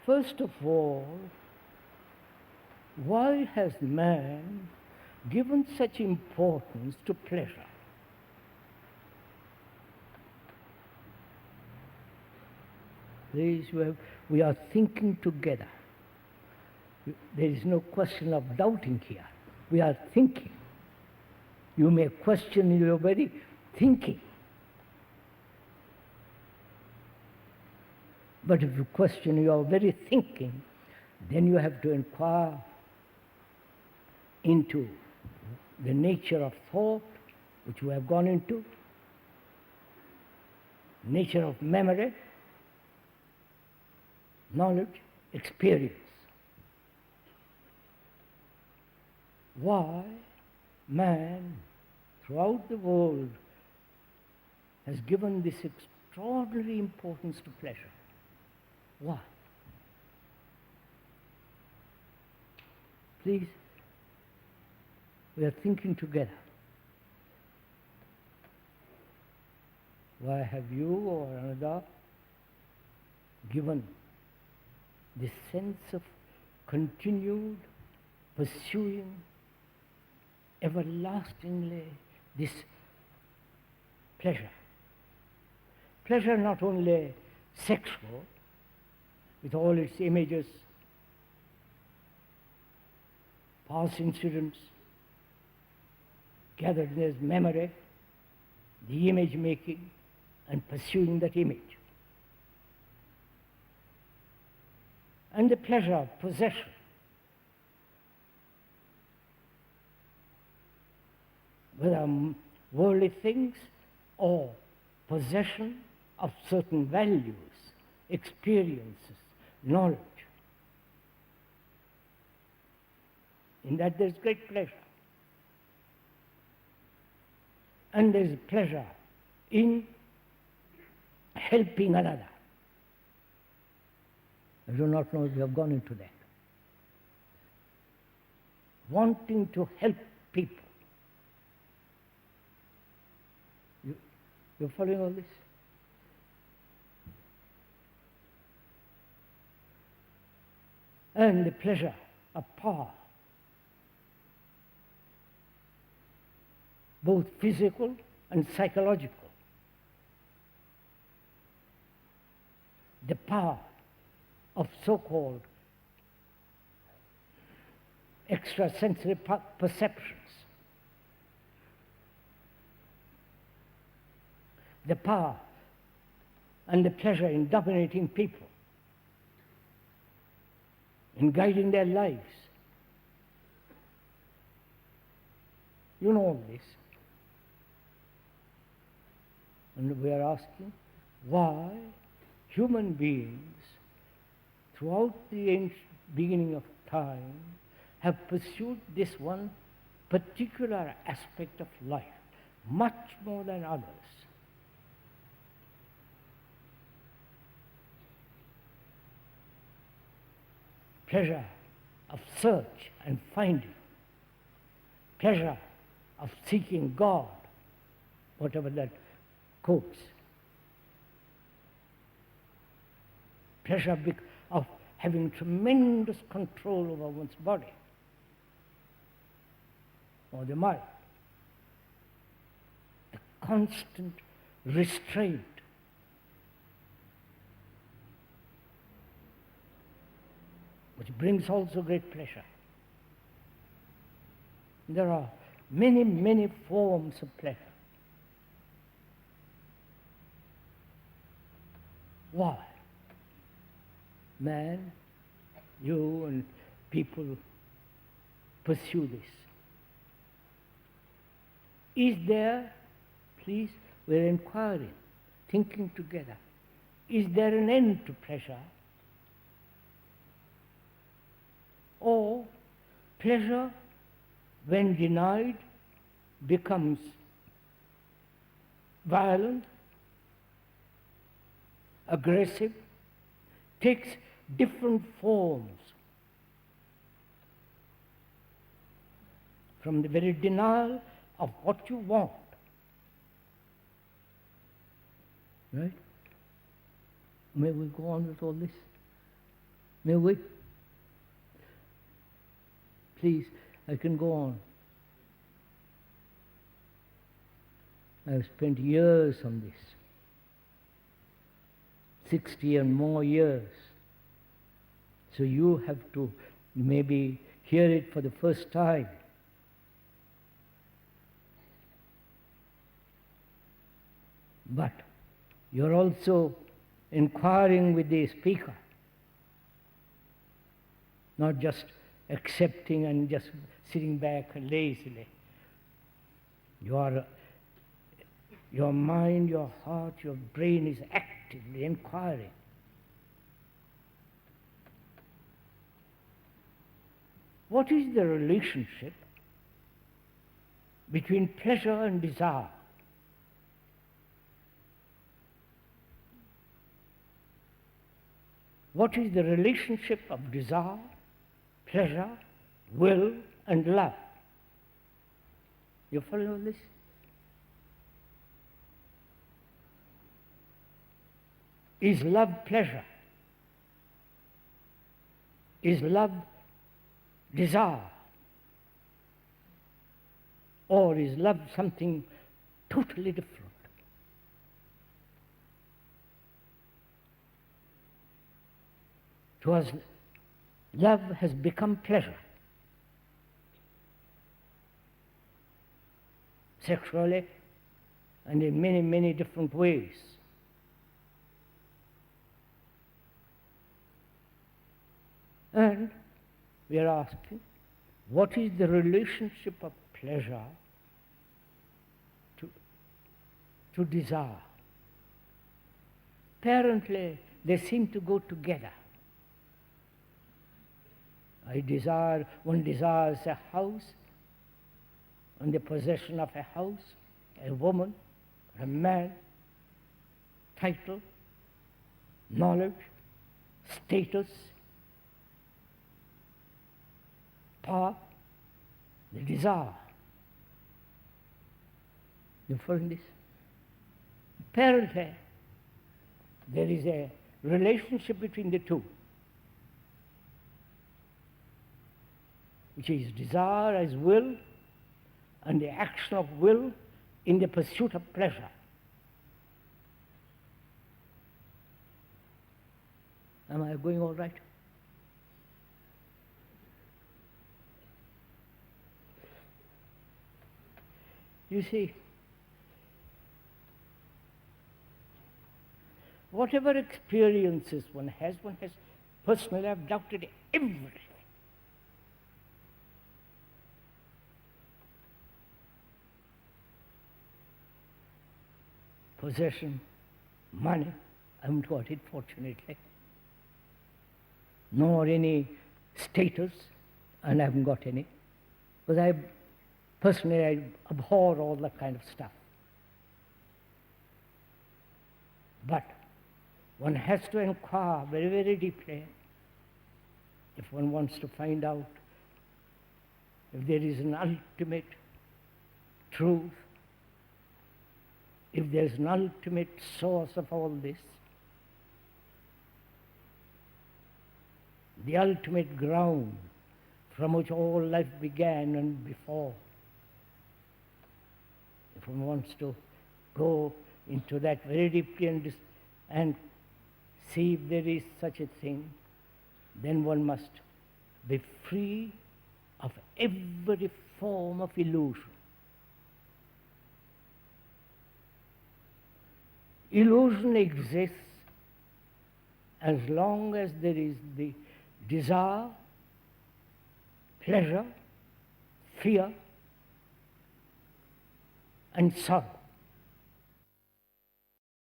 First of all, why has man given such importance to pleasure? Please, we are thinking together. There is no question of doubting here. We are thinking. You may question your very thinking. But if you question your very thinking, then you have to inquire into the nature of thought, which we have gone into, nature of memory, knowledge, experience. Why man throughout the world has given this extraordinary importance to pleasure? Why? Please, we are thinking together. Why have you or another given this sense of continued pursuing everlastingly this pleasure? Pleasure not only sexual, with all its images, past incidents, gathered in his memory, the image making and pursuing that image. And the pleasure of possession. Whether worldly things or possession of certain values, experiences, knowledge. In that there is great pleasure. And there is pleasure in helping another. I do not know if you have gone into that. Wanting to help people. You're following all this? And the pleasure of power, both physical and psychological. The power of so-called extrasensory perceptions. The power and the pleasure in dominating people, in guiding their lives. You know all this. And we are asking why human beings, throughout the beginning of time, have pursued this one particular aspect of life, much more than others. Pleasure of search and finding, pleasure of seeking God, whatever that quotes, pleasure of having tremendous control over one's body or the mind, the constant restraint. Which brings also great pleasure. There are many, many forms of pleasure. Why? Man, you and people pursue this. Is there, please, we're inquiring, thinking together, is there an end to pleasure? Or pleasure, when denied, becomes violent, aggressive, takes different forms from the very denial of what you want. Right? May we go on with all this? May we? Please, I can go on. I've spent years on this. 60 and more years. So you have to maybe hear it for the first time. But you're also inquiring with the speaker, not just accepting and just sitting back lazily. Your mind, your heart, your brain is actively inquiring. What is the relationship between pleasure and desire? What is the relationship of desire, pleasure, will, and love? You follow this? Is love pleasure? Is love desire? Or is love something totally different? To us, love has become pleasure. Sexually and in many, many different ways. And we are asking, what is the relationship of pleasure to desire? Apparently, they seem to go together. One desires a house, and the possession of a house, a woman, a man, title, knowledge, status, power, the desire. You follow this? Apparently, there is a relationship between the two, which is desire as will and the action of will in the pursuit of pleasure. Am I going all right? You see, whatever experiences one has, personally, I've doubted everything. Possession, money, I haven't got it, fortunately. Nor any status, and I haven't got any. Because personally, I abhor all that kind of stuff. But one has to inquire very, very deeply if one wants to find out if there is an ultimate truth, if there is an ultimate source of all this, the ultimate ground from which all life began and before. If one wants to go into that very deeply and see if there is such a thing, then one must be free of every form of illusion. Illusion exists as long as there is the desire, pleasure, fear, and sorrow.